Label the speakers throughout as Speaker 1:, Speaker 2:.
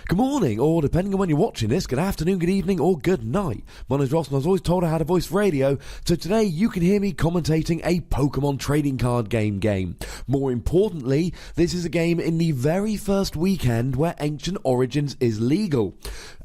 Speaker 1: Good morning, or depending on when you're watching this, good afternoon, good evening, or good night. My name's Ross, and I was always told I had a voice for radio, so today you can hear me commentating a Pokémon trading card game. More importantly, this is a game in the very first weekend where Ancient Origins is legal.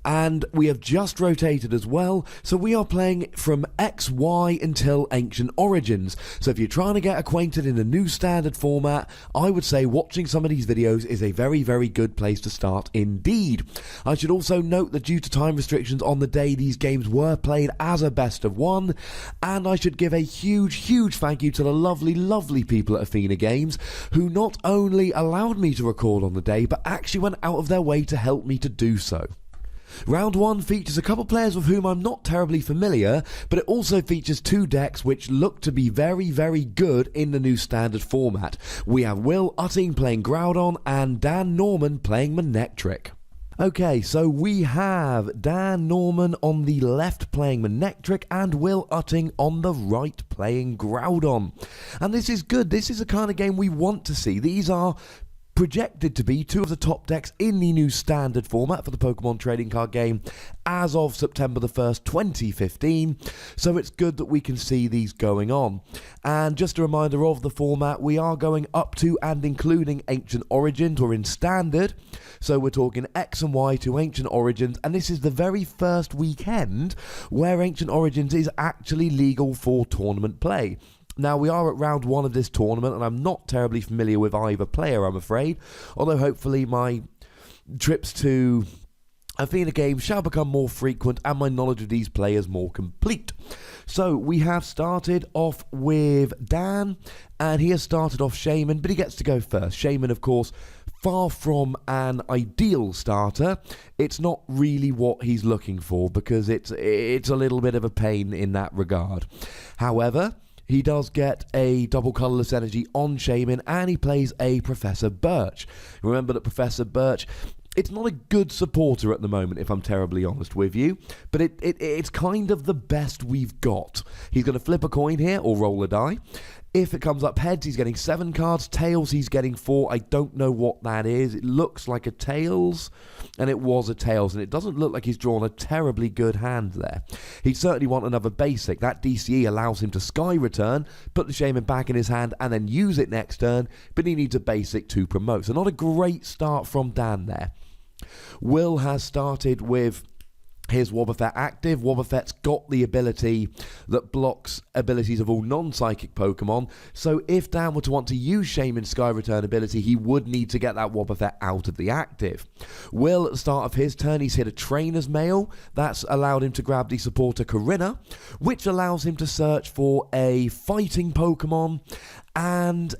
Speaker 1: And we have just rotated as well, so we are playing from XY until Ancient Origins. So if you're trying to get acquainted in a new standard format, I would say watching some of these videos is a very, very good place to start indeed. I should also note that due to time restrictions on the day these games were played as a best of one, and I should give a huge thank you to the lovely people at Athena Games, who not only allowed me to record on the day, but actually went out of their way to help me to do so. Round 1 features a couple players with whom I'm not terribly familiar, but it also features two decks which look to be very good in the new standard format. We have Will Utting playing Groudon and Dan Norman playing Manectric. Okay, so we have Dan Norman on the left playing Manectric and Will Utting on the right playing Groudon. And this is good. This is the kind of game we want to see. These are projected to be two of the top decks in the new standard format for the Pokemon trading card game as of September the 1st, 2015. So it's good that we can see these going on. And just a reminder of the format, we are going up to and including Ancient Origins. We're in standard, so we're talking X and Y to Ancient Origins, and this is the very first weekend where Ancient Origins is actually legal for tournament play. Now, we are at round 1 of this tournament, and I'm not terribly familiar with either player, I'm afraid, although hopefully my trips to Athena Games shall become more frequent and my knowledge of these players more complete. So, we have started off with Dan, and he has started off Shaman, but he gets to go first. Shaman, of course, far from an ideal starter. It's not really what he's looking for, because it's a little bit of a pain in that regard. However, he does get a double colourless energy on Shaman, and he plays a Professor Birch. Remember that Professor Birch, it's not a good supporter at the moment, if I'm terribly honest with you, but it's kind of the best we've got. He's going to flip a coin here, or roll a die. If it comes up heads, he's getting 7 cards. Tails, he's getting 4. I don't know what that is. It looks like a tails, and it was a tails, and it doesn't look like he's drawn a terribly good hand there. He'd certainly want another basic. That DCE allows him to Sky Return, put the Shaman back in his hand, and then use it next turn, but he needs a basic to promote. So not a great start from Dan there. Will has started with his Wobbuffet active. Wobbuffet's got the ability that blocks abilities of all non-psychic Pokemon, so if Dan were to want to use Shaman's Sky Return ability, he would need to get that Wobbuffet out of the active. Will, at the start of his turn, he's hit a Trainer's Mail. That's allowed him to grab the supporter Corinna, which allows him to search for a fighting Pokemon and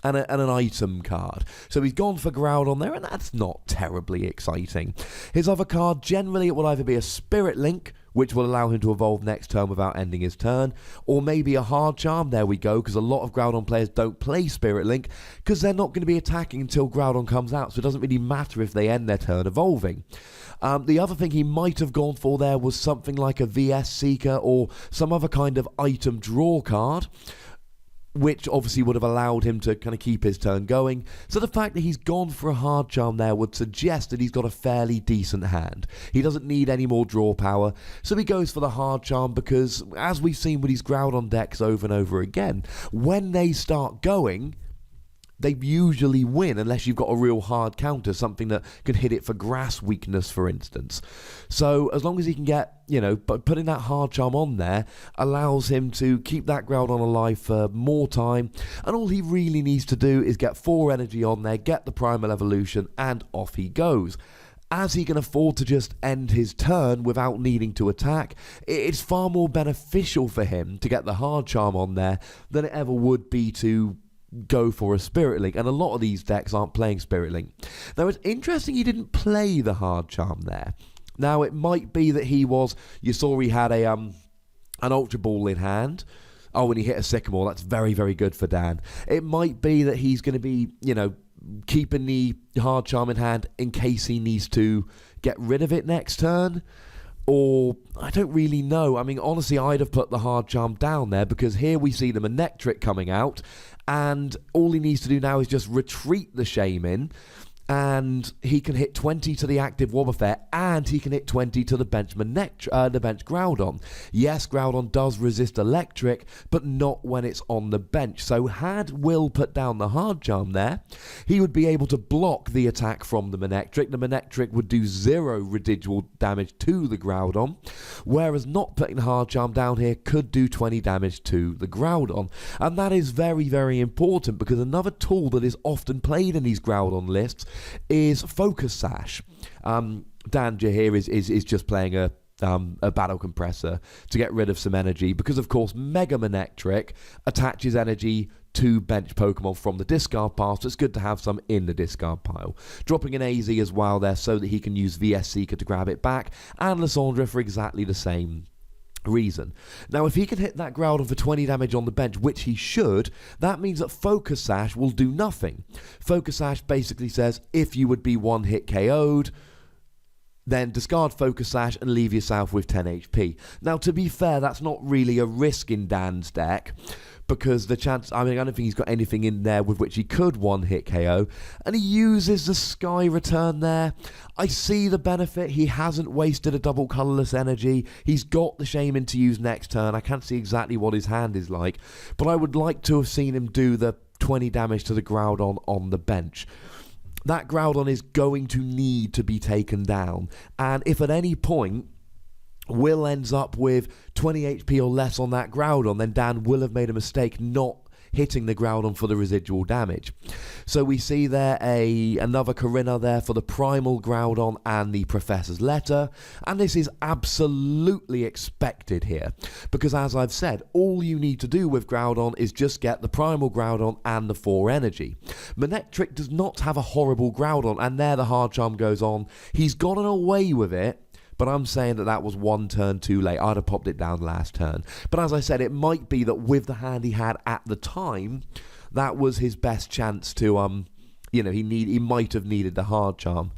Speaker 1: an item card. So he's gone for Groudon there, and that's not terribly exciting. His other card, generally it will either be a Spirit Link, which will allow him to evolve next turn without ending his turn, or maybe a Hard Charm. There we go, because a lot of Groudon players don't play Spirit Link, because they're not going to be attacking until Groudon comes out, so it doesn't really matter if they end their turn evolving. The other thing he might have gone for there was something like a VS Seeker, or some other kind of item draw card, which obviously would have allowed him to kind of keep his turn going. So the fact that he's gone for a Hard Charm there would suggest that he's got a fairly decent hand. He doesn't need any more draw power, so he goes for the Hard Charm because, as we've seen with these Groudon decks over and over again, when they start going, they usually win unless you've got a real hard counter, something that can hit it for grass weakness, for instance. So as long as he can get, but putting that Hard Charm on there allows him to keep that Groudon alive for more time, and all he really needs to do is get 4 energy on there, get the Primal Evolution, and off he goes. As he can afford to just end his turn without needing to attack, it's far more beneficial for him to get the Hard Charm on there than it ever would be to go for a Spirit Link, and a lot of these decks aren't playing Spirit Link. Now, it's interesting he didn't play the Hard Charm there. Now, it might be that you saw he had an Ultra Ball in hand. Oh, and he hit a Sycamore. That's very, very good for Dan. It might be that he's going to be, keeping the Hard Charm in hand in case he needs to get rid of it next turn. Or, I don't really know. I mean, honestly, I'd have put the Hard Charm down there, because here we see the Manectric coming out, and all he needs to do now is just retreat the Shaman, and he can hit 20 to the active Wobbuffet, and he can hit 20 to the bench Groudon. Yes, Groudon does resist electric, but not when it's on the bench. So had Will put down the Hard Charm there, he would be able to block the attack from the Manectric. The Manectric would do 0 residual damage to the Groudon, whereas not putting the Hard Charm down here could do 20 damage to the Groudon. And that is very, very important, because another tool that is often played in these Groudon lists is Focus Sash. Danger here is just playing a Battle Compressor to get rid of some energy, because of course Mega Manectric attaches energy to bench Pokemon from the discard pile, so it's good to have some in the discard pile. Dropping an AZ as well there so that he can use VS Seeker to grab it back, and Lysandra for exactly the same reason. Now, if he can hit that Groudon for 20 damage on the bench, which he should, that means that Focus Sash will do nothing. Focus Sash basically says, if you would be one hit KO'd, then discard Focus Sash and leave yourself with 10 HP. Now, to be fair, that's not really a risk in Dan's deck, because the chance, I don't think he's got anything in there with which he could one-hit KO, and he uses the Sky Return there. I see the benefit. He hasn't wasted a double colourless energy. He's got the Shaman to use next turn. I can't see exactly what his hand is like, but I would like to have seen him do the 20 damage to the Groudon on the bench. That Groudon is going to need to be taken down, and if at any point Will ends up with 20 HP or less on that Groudon, then Dan will have made a mistake not hitting the Groudon for the residual damage. So we see there another Corinna there for the Primal Groudon and the Professor's Letter, and this is absolutely expected here, because as I've said, all you need to do with Groudon is just get the Primal Groudon and the 4 energy. Manectric does not have a horrible Groudon, and there the Hard Charm goes on. He's gotten away with it, but I'm saying that was one turn too late. I'd have popped it down last turn. But as I said, it might be that with the hand he had at the time, that was his best chance to, he might have needed the Hard Charm.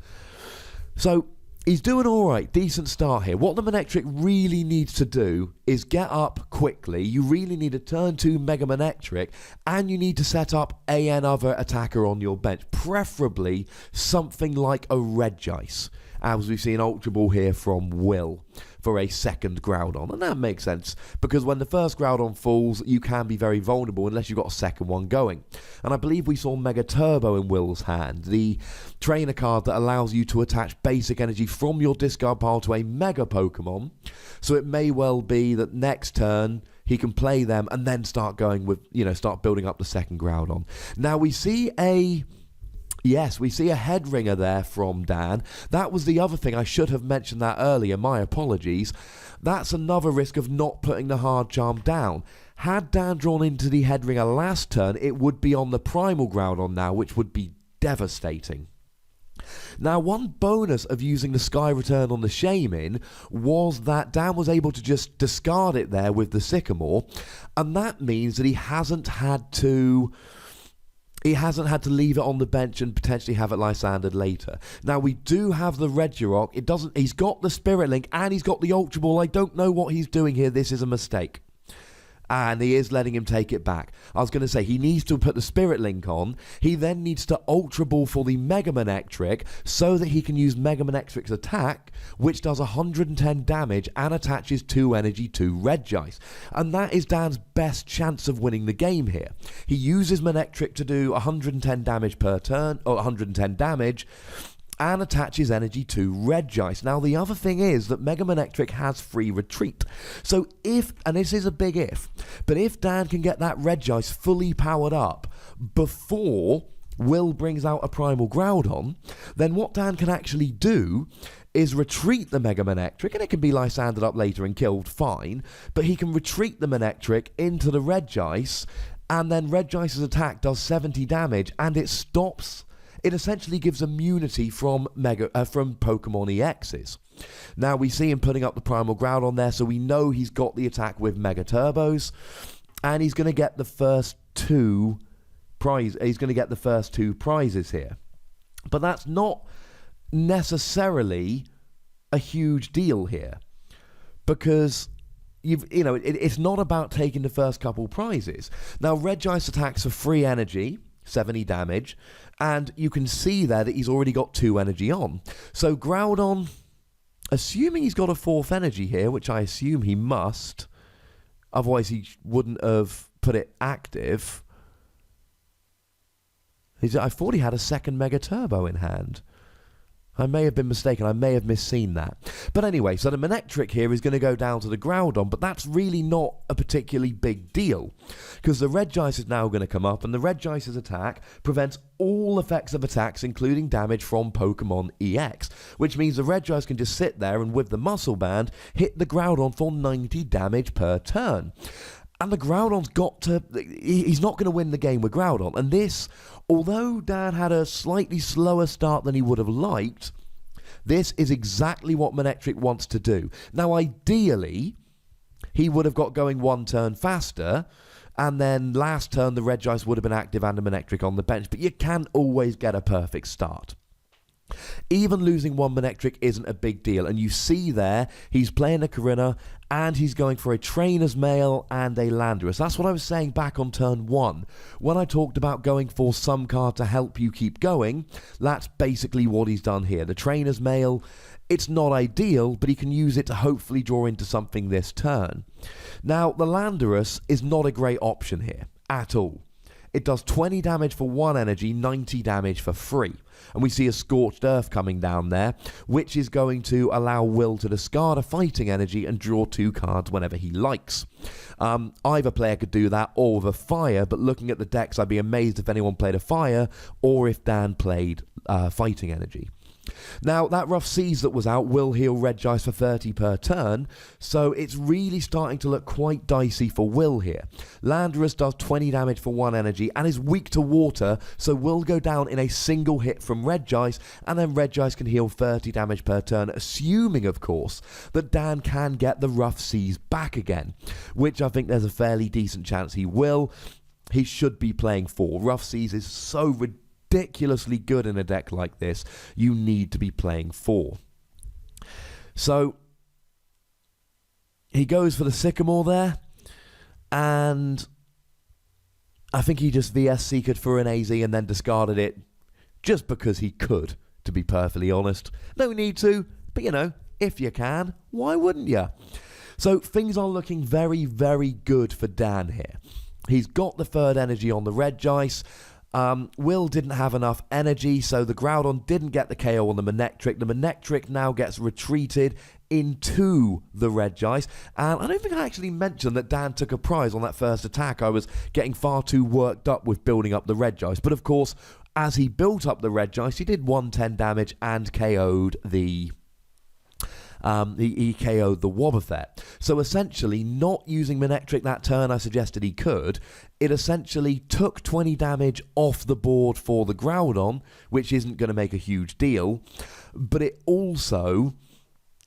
Speaker 1: So he's doing all right, decent start here. What the Manectric really needs to do is get up quickly. You really need a turn 2 Mega Manectric, and you need to set up another attacker on your bench, preferably something like a Regice, as we've seen Ultra Ball here from Will for a second Groudon. And that makes sense, because when the first Groudon falls, you can be very vulnerable unless you've got a second one going. And I believe we saw Mega Turbo in Will's hand, the trainer card that allows you to attach basic energy from your discard pile to a Mega Pokemon. So it may well be that next turn he can play them and then start going with, start building up the second Groudon. Now we see a head ringer there from Dan. That was the other thing. I should have mentioned that earlier. My apologies. That's another risk of not putting the Hard Charm down. Had Dan drawn into the head ringer last turn, it would be on the Primal Groudon now, which would be devastating. Now, one bonus of using the Sky Return on the Shaman was that Dan was able to just discard it there with the Sycamore, and that means that he hasn't had to leave it on the bench and potentially have it Lysandered later. Now, we do have the Regirock. He's got the Spirit Link and he's got the Ultra Ball. I don't know what he's doing here. This is a mistake. And he is letting him take it back. I was going to say, he needs to put the Spirit Link on. He then needs to Ultra Ball for the Mega Manectric so that he can use Mega Manectric's attack, which does 110 damage and attaches 2 energy to Regice. And that is Dan's best chance of winning the game here. He uses Manectric to do 110 damage per turn, or 110 damage, and attaches energy to Regice. Now, the other thing is that Mega Manectric has free retreat. So if, and this is a big if, but if Dan can get that Regice fully powered up before Will brings out a Primal Groudon, then what Dan can actually do is retreat the Mega Manectric, and it can be Lysandered up later and killed, fine, but he can retreat the Manectric into the Regice, and then Regice's attack does 70 damage, and it essentially gives immunity from Pokemon EXs. Now we see him putting up the Primal Groudon there, so we know he's got the attack with Mega Turbos, and he's going to get the first two prizes here. But that's not necessarily a huge deal here, because it's not about taking the first couple prizes. Now, Regice attacks for 3 energy, 70 damage, and you can see there that he's already got 2 energy on. So Groudon, assuming he's got a 4th energy here, which I assume he must, otherwise he wouldn't have put it active. I thought he had a 2nd Mega Turbo in hand. I may have been mistaken. I may have misseen that. But anyway, so the Manectric here is going to go down to the Groudon, but that's really not a particularly big deal, because the Regice is now going to come up, and the Regice's attack prevents all effects of attacks, including damage from Pokemon EX, which means the Regice can just sit there and with the Muscle Band hit the Groudon for 90 damage per turn. And the Groudon's he's not going to win the game with Groudon. And this, although Dan had a slightly slower start than he would have liked, this is exactly what Manectric wants to do. Now, ideally, he would have got going 1 turn faster, and then last turn the Regice would have been active and a Manectric on the bench. But you can't always get a perfect start. Even losing 1 Manectric isn't a big deal, and you see there he's playing a Corinna and he's going for a Trainer's Mail and a Landorus. That's what I was saying back on turn 1 when I talked about going for some card to help you keep going. That's basically what he's done here. The Trainer's Mail, it's not ideal, but he can use it to hopefully draw into something this turn. Now, the Landorus is not a great option here at all. It does 20 damage for 1 energy, 90 damage for 3. And we see a Scorched Earth coming down there, which is going to allow Will to discard a fighting energy and draw 2 cards whenever he likes. Either player could do that or with a fire, but looking at the decks, I'd be amazed if anyone played a fire or if Dan played fighting energy. Now, that Rough Seas that was out will heal Regice for 30 per turn, so it's really starting to look quite dicey for Will here. Landorus does 20 damage for 1 energy and is weak to water, so will go down in a single hit from Regice, and then Regice can heal 30 damage per turn, assuming, of course, that Dan can get the Rough Seas back again, which I think there's a fairly decent chance he will. He should be playing 4. Rough Seas is so ridiculously good in a deck like this. You need to be playing 4. So he goes for the Sycamore there, and I think he just VS Seeked for an AZ and then discarded it just because he could, to be perfectly honest. No need to, but if you can, why wouldn't you? So things are looking very, very good for Dan here. He's got the 3rd energy on the Regice. Will didn't have enough energy, so the Groudon didn't get the KO on the Manectric. The Manectric now gets retreated into the Regice, and I don't think I actually mentioned that Dan took a prize on that first attack. I was getting far too worked up with building up the Regice, but of course, as he built up the Regice, he did 110 damage and KO'd the he KO'd the Wobbuffet. So essentially, not using Manectric that turn I suggested he could, it essentially took 20 damage off the board for the Groudon, which isn't going to make a huge deal, but it also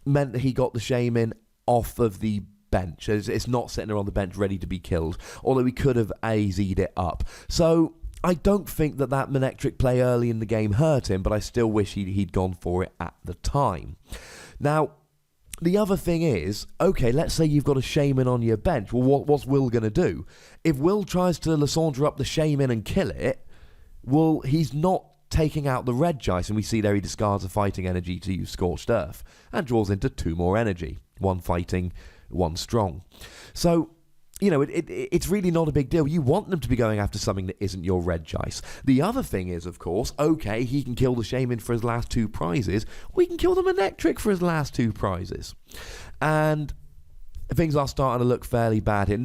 Speaker 1: meant that he got the Shaman off of the bench. It's not sitting there on the bench ready to be killed, although he could have AZ'd it up. So I don't think that Manectric play early in the game hurt him, but I still wish he'd gone for it at the time. Now, the other thing is, okay, let's say you've got a Shaman on your bench. Well, what's Will going to do? If Will tries to Lysandre up the Shaman and kill it, well, he's not taking out the Regice, and we see there he discards a fighting energy to use Scorched Earth and draws into 2 more energy. 1 fighting, 1 strong. So, it's really not a big deal. You want them to be going after something that isn't your Regice. The other thing is, of course, okay, he can kill the Shaman for his last 2 prizes. We can kill the Manectric for his last 2 prizes. And things are starting to look fairly bad here.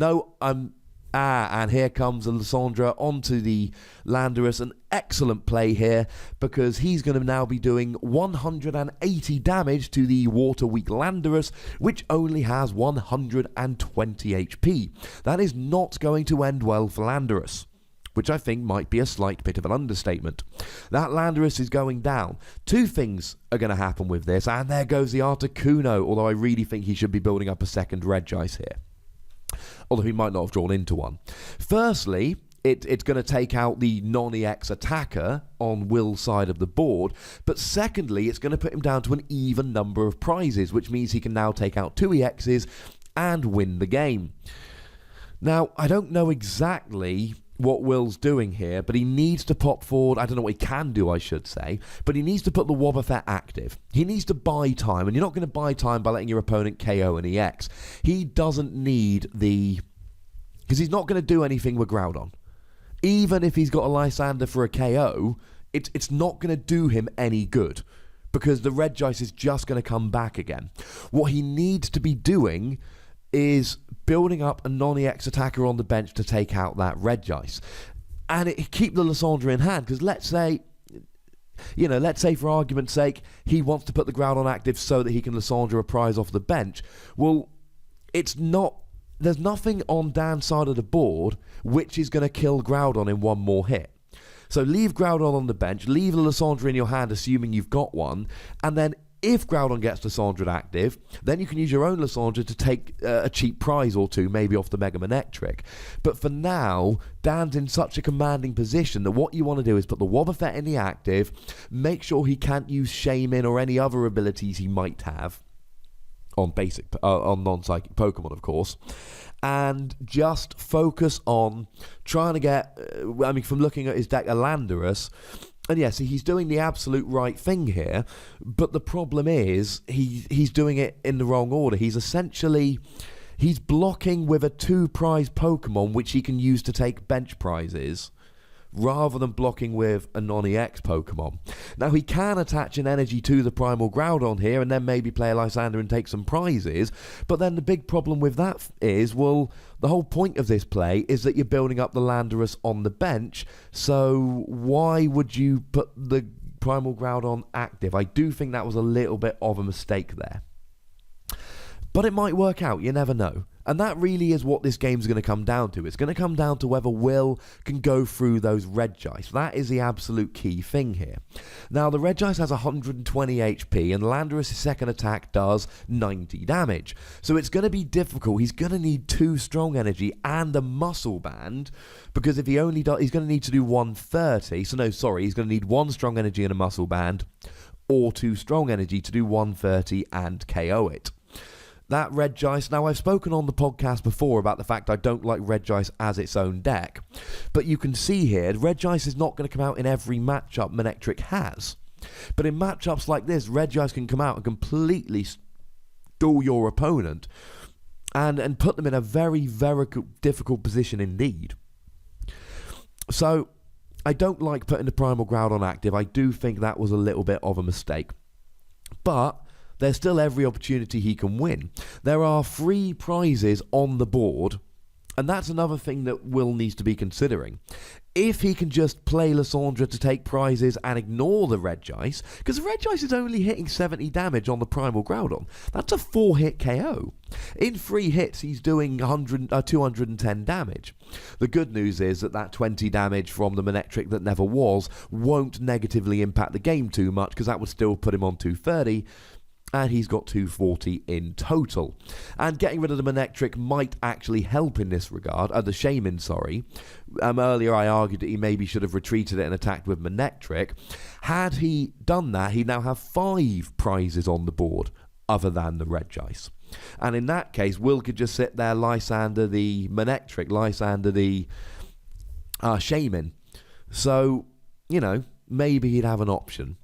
Speaker 1: And here comes a Lysandre onto the Landorus. An excellent play here, because he's going to now be doing 180 damage to the Water Weak Landorus, which only has 120 HP. That is not going to end well for Landorus, which I think might be a slight bit of an understatement. That Landorus is going down. 2 things are going to happen with this, and there goes the Articuno, although I really think he should be building up a second Regice here, although he might not have drawn into one. Firstly, it's going to take out the non-EX attacker on Will's side of the board, but secondly, it's going to put him down to an even number of prizes, which means he can now take out 2 EXs and win the game. Now, I don't know exactly what Will's doing here, but he needs to pop forward. I don't know what he can do, I should say, but he needs to put the Wobbuffet active. He needs to buy time, and you're not going to buy time by letting your opponent KO an EX. He doesn't need because he's not going to do anything with Groudon. Even if he's got a Lysander for a KO, it's not going to do him any good, because the Regice is just going to come back again. What he needs to be doing is building up a non-EX attacker on the bench to take out that Regice. And keep the Lysandre in hand, because let's say for argument's sake, he wants to put the Groudon active so that he can Lysandre a prize off the bench. Well, there's nothing on Dan's side of the board which is going to kill Groudon in one more hit. So leave Groudon on the bench, leave the Lysandre in your hand, assuming you've got one, and then if Groudon gets Lysandre active, then you can use your own Lysandre to take a cheap prize or two, maybe off the Mega Manectric. But for now, Dan's in such a commanding position that what you want to do is put the Wobbuffet in the active, make sure he can't use Shaman or any other abilities he might have on non-psychic Pokemon, of course, and just focus on trying to get, from looking at his deck, a Landorus. And yes, he's doing the absolute right thing here, but the problem is he's doing it in the wrong order. He's blocking with a 2-prize Pokemon which he can use to take bench prizes, rather than blocking with a non-EX Pokemon. Now, he can attach an energy to the Primal Groudon here and then maybe play a Lysander and take some prizes, but then the big problem with that is, well, the whole point of this play is that you're building up the Landorus on the bench, so why would you put the Primal Groudon active? I do think that was a little bit of a mistake there. But it might work out, you never know. And that really is what this game's going to come down to. It's going to come down to whether Will can go through those Regice. That is the absolute key thing here. Now, the Regice has 120 HP, and Landorus' second attack does 90 damage. So it's going to be difficult. He's going to need 2 strong energy and a muscle band, because if he only does, he's going to need to do 130. So no, sorry, he's going to need 1 strong energy and a muscle band, or 2 strong energy to do 130 and KO it. That Regice, now I've spoken on the podcast before about the fact I don't like Regice as its own deck, but you can see here, Regice is not going to come out in every matchup Manectric has. But in matchups like this, Regice can come out and completely stall your opponent and put them in a very, very difficult position indeed. So, I don't like putting the Primal Groudon active. I do think that was a little bit of a mistake. But there's still every opportunity he can win. There are 3 prizes on the board, and that's another thing that Will needs to be considering. If he can just play Lysandre to take prizes and ignore the Regice, because the Regice is only hitting 70 damage on the Primal Groudon. That's a 4-hit KO. In 3 hits, he's doing 210 damage. The good news is that 20 damage from the Manectric that never was won't negatively impact the game too much, because that would still put him on 230, and he's got 240 in total. And getting rid of the Manectric might actually help in this regard. The Shaman, sorry. Earlier I argued that he maybe should have retreated it and attacked with Manectric. Had he done that, he'd now have 5 prizes on the board, other than the Regice. And in that case, Will could just sit there, Lysander the Manectric, Lysander the Shaman. So, maybe he'd have an option.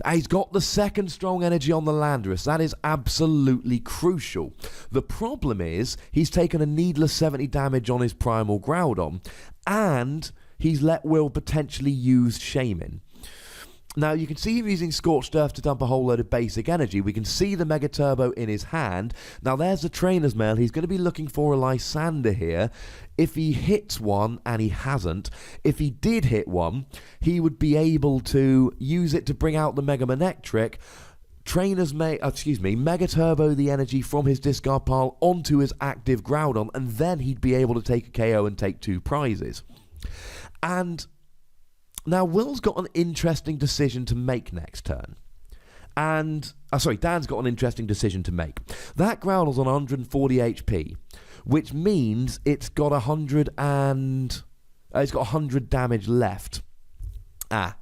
Speaker 1: He's got the second strong energy on the Landorus. That is absolutely crucial. The problem is he's taken a needless 70 damage on his Primal Groudon, and he's let Will potentially use Shaman. Now, you can see him using Scorched Earth to dump a whole load of basic energy. We can see the Mega Turbo in his hand. Now, there's the Trainer's Mail. He's going to be looking for a Lysander here. If he hits one, and he hasn't, if he did hit one, he would be able to use it to bring out the Mega Manectric, Mega Turbo the energy from his discard pile onto his active Groudon, and then he'd be able to take a KO and take 2 prizes. And now, Will's got an interesting decision to make next turn. Dan's got an interesting decision to make. That Groudon's on 140 HP, which means it's got 100 damage left.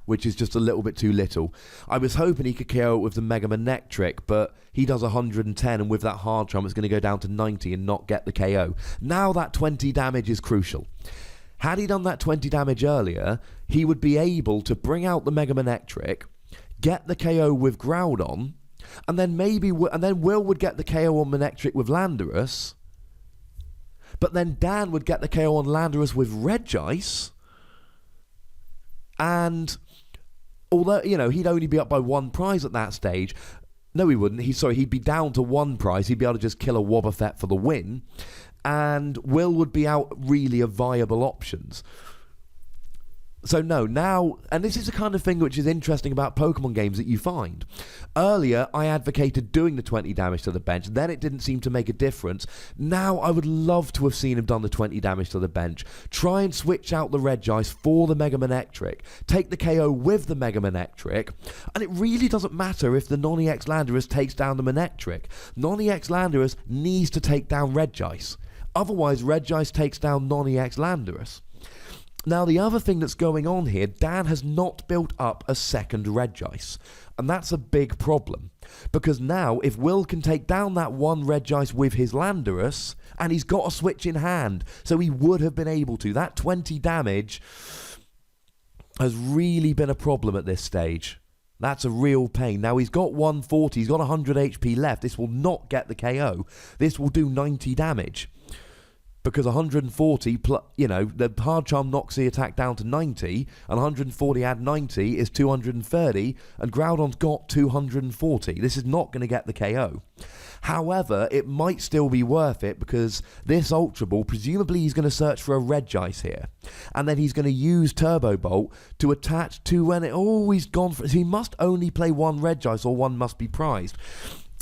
Speaker 1: Which is just a little bit too little. I was hoping he could KO it with the Mega Manectric, but he does 110, and with that hard charm, it's going to go down to 90 and not get the KO. Now that 20 damage is crucial. Had he done that 20 damage earlier, he would be able to bring out the Mega Manectric, get the KO with Groudon, and then Will would get the KO on Manectric with Landorus, but then Dan would get the KO on Landorus with Regice. And although, he'd only be up by one prize at that stage. No, he wouldn't. He'd be down to one prize. He'd be able to just kill a Wobbuffet for the win. And Will would be out really of viable options. So no, now, and this is the kind of thing which is interesting about Pokemon games that you find. Earlier, I advocated doing the 20 damage to the bench. Then it didn't seem to make a difference. Now, I would love to have seen him done the 20 damage to the bench. Try and switch out the Regice for the Mega Manectric. Take the KO with the Mega Manectric. And it really doesn't matter if the Non-EX Landorus takes down the Manectric. Non-EX Landorus needs to take down Regice. Otherwise, Regice takes down Non-EX Landorus. Now, the other thing that's going on here, Dan has not built up a second Regice. And that's a big problem. Because now, if Will can take down that one Regice with his Landorus, and he's got a switch in hand, so he would have been able to, that 20 damage has really been a problem at this stage. That's a real pain. Now, he's got 140, he's got 100 HP left. This will not get the KO. This will do 90 damage. Because 140, the hard charm knocks the attack down to 90, and 140 add 90 is 230, and Groudon's got 240. This is not going to get the KO. However, it might still be worth it, because this Ultra Ball, presumably he's going to search for a Regice here, and then he's going to use Turbo Bolt to attach to when he's gone for. So he must only play one Regice, or one must be prized.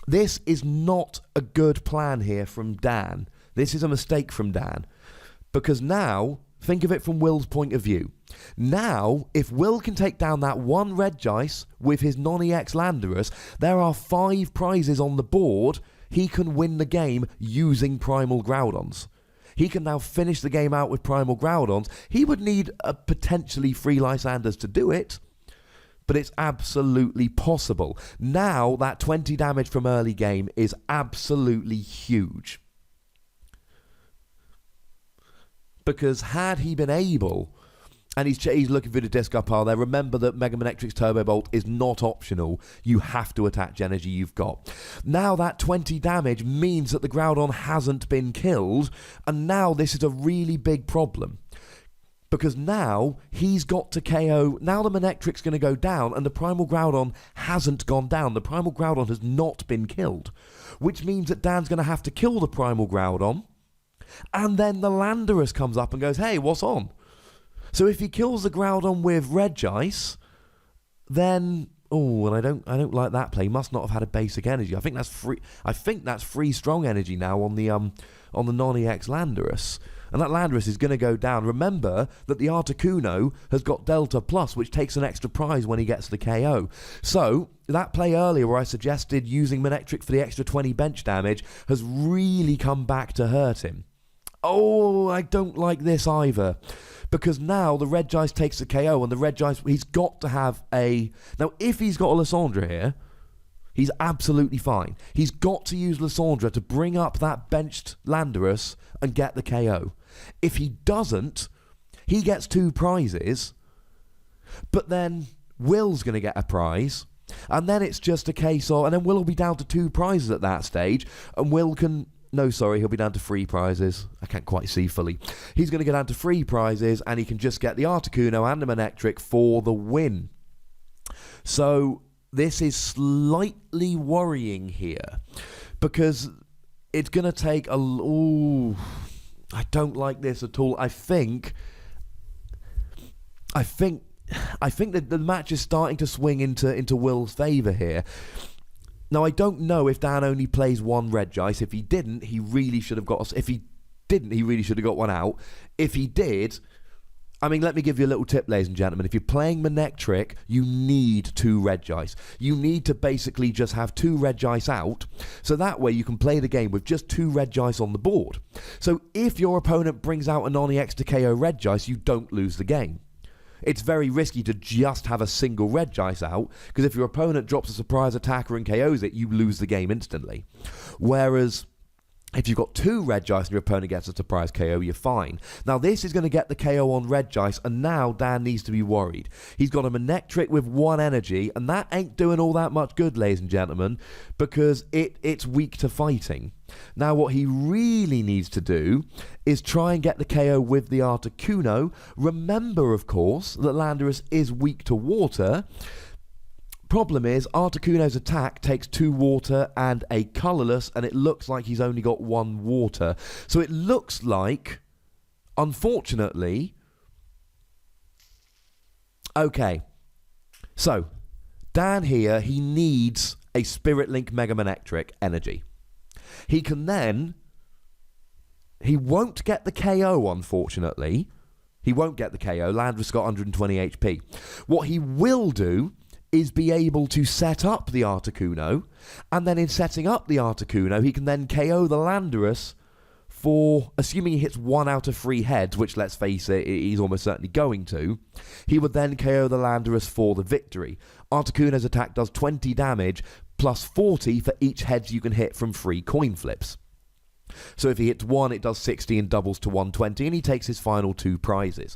Speaker 1: This is not a good plan here from Dan. This is a mistake from Dan. Because now, think of it from Will's point of view. Now, if Will can take down that one Regice with his Non-EX Landorus, there are 5 prizes on the board. He can win the game using Primal Groudons. He can now finish the game out with Primal Groudons. He would need potentially 3 Lysanders to do it. But it's absolutely possible. Now, that 20 damage from early game is absolutely huge. Because had he been able, and he's looking for the discard pile there, remember that Mega Manectric's Turbo Bolt is not optional. You have to attach energy you've got. Now that 20 damage means that the Groudon hasn't been killed, and now this is a really big problem. Because now he's got to KO, now the Manectric's going to go down, and the Primal Groudon hasn't gone down. The Primal Groudon has not been killed. Which means that Dan's going to have to kill the Primal Groudon, and then the Landorus comes up and goes, hey, what's on? So if he kills the Groudon with Regice, then and I don't like that play. He must not have had a basic energy. I think that's free strong energy now on the Non-EX Landorus. And that Landorus is going to go down. Remember that the Articuno has got Delta Plus, which takes an extra prize when he gets the KO. So that play earlier where I suggested using Manectric for the extra 20 bench damage has really come back to hurt him. Oh, I don't like this either. Because now the Regice takes the KO, and the Regice, he's got to have a... Now, if he's got a Lysandra here, he's absolutely fine. He's got to use Lysandra to bring up that benched Landorus and get the KO. If he doesn't, he gets 2 prizes, but then Will's going to get a prize, and then it's just a case of... And then Will be down to 2 prizes at that stage, and Will can... No, sorry, he'll be down to 3 prizes. I can't quite see fully. He's going to go down to 3 prizes, and he can just get the Articuno and the Manectric for the win. So this is slightly worrying here, because it's going to take a... Ooh, I don't like this at all. I think that the match is starting to swing into Will's favour here. Now, I don't know if Dan only plays 1 Regice. If he didn't, he really should have got... If he didn't, he really should have got 1 out. If he did... I mean, let me give you a little tip, ladies and gentlemen. If you're playing Manectric, you need 2 Regice. You need to basically just have 2 Regice out, so that way you can play the game with just 2 Regice on the board. So if your opponent brings out a Non-EX to KO Regice, you don't lose the game. it's very risky to just have a single Regice out, because if your opponent drops a surprise attacker and KOs it, you lose the game instantly. Whereas if you've got 2 Regice and your opponent gets a surprise KO, you're fine. Now, this is going to get the KO on Regice, and now Dan needs to be worried. He's got a Manectric with 1 energy, and that ain't doing all that much good, ladies and gentlemen, because it's weak to fighting. Now, what he really needs to do is try and get the KO with the Articuno. Remember, of course, that Landorus is weak to water. Problem is, Articuno's attack takes 2 water and a colourless, and it looks like he's only got 1 water. So it looks like, unfortunately... Okay, so Dan here, he needs a Spirit Link Mega Manectric energy. He can then... He won't get the KO, unfortunately. He won't get the KO. Landorus got 120 HP. What he will do is be able to set up the Articuno, and then in setting up the Articuno, he can then KO the Landorus for, assuming he hits 1 out of 3 heads, which, let's face it, he's almost certainly going to, he would then KO the Landorus for the victory. Articuno's attack does 20 damage, plus 40 for each heads you can hit from 3 coin flips. So if he hits 1, it does 60 and doubles to 120, and he takes his final 2 prizes.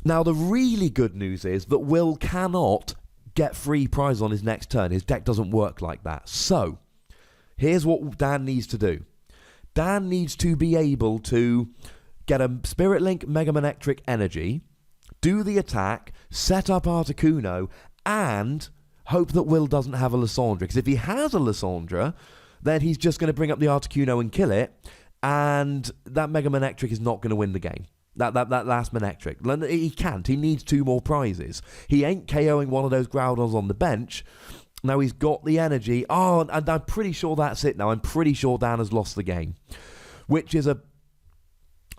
Speaker 1: Now, the really good news is that Will cannot get 3 prizes on his next turn. His deck doesn't work like that. So, here's what Dan needs to do. Dan needs to be able to get a Spirit Link Mega Manectric energy, do the attack, set up Articuno, and hope that Will doesn't have a Lysandra. Because if he has a Lysandra, then he's just going to bring up the Articuno and kill it, and that Mega Manectric is not going to win the game. That last Manectric. He can't. He needs 2 more prizes. He ain't KOing one of those Groudons on the bench. Now he's got the energy. Oh, and I'm pretty sure that's it now. I'm pretty sure Dan has lost the game. Which is a...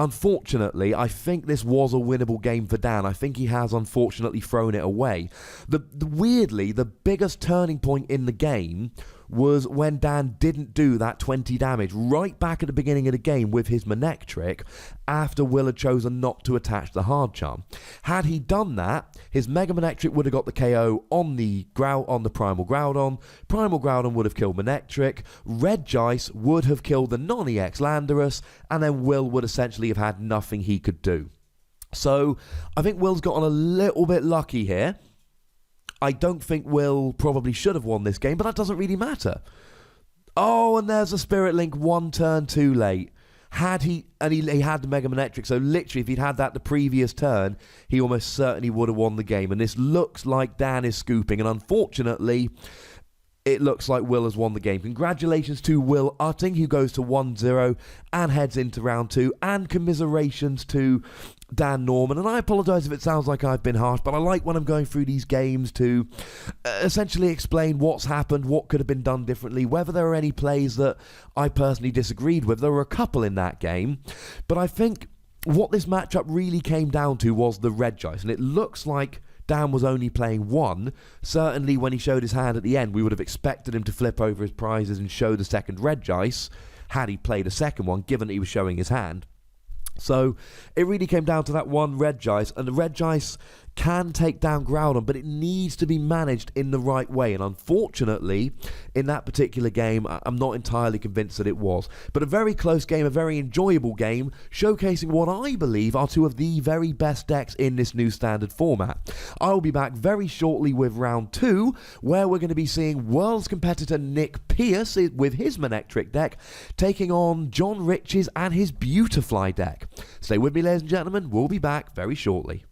Speaker 1: Unfortunately, I think this was a winnable game for Dan. I think he has unfortunately thrown it away. Weirdly, the biggest turning point in the game was when Dan didn't do that 20 damage right back at the beginning of the game with his Manectric after Will had chosen not to attach the hard charm. Had he done that, his Mega Manectric would have got the KO on the Primal Groudon. Primal Groudon would have killed Manectric. Regice would have killed the non-EX Landorus, and then Will would essentially have had nothing he could do. So I think Will's gotten a little bit lucky here. I don't think Will probably should have won this game, but that doesn't really matter. Oh, and there's a Spirit Link 1 turn too late. He had the Mega Manectric, so literally if he'd had that the previous turn, he almost certainly would have won the game. And this looks like Dan is scooping, and unfortunately, it looks like Will has won the game. Congratulations to Will Utting, who goes to 1-0 and heads into round 2, and commiserations to Dan Norman. And I apologise if it sounds like I've been harsh, but I like when I'm going through these games to essentially explain what's happened, what could have been done differently, whether there are any plays that I personally disagreed with. There were a couple in that game, but I think what this matchup really came down to was the Regice, and it looks like Dan was only playing 1. Certainly when he showed his hand at the end, we would have expected him to flip over his prizes and show the second Regice had he played a second one, given that he was showing his hand. So it really came down to that 1 Regice, and the Regice can take down Groudon, but it needs to be managed in the right way. And unfortunately, in that particular game, I'm not entirely convinced that it was. But a very close game, a very enjoyable game, showcasing what I believe are 2 of the very best decks in this new standard format. I'll be back very shortly with round 2, where we're going to be seeing world's competitor Nick Pierce with his Manectric deck, taking on John Riches and his Beautifly deck. Stay with me, ladies and gentlemen. We'll be back very shortly.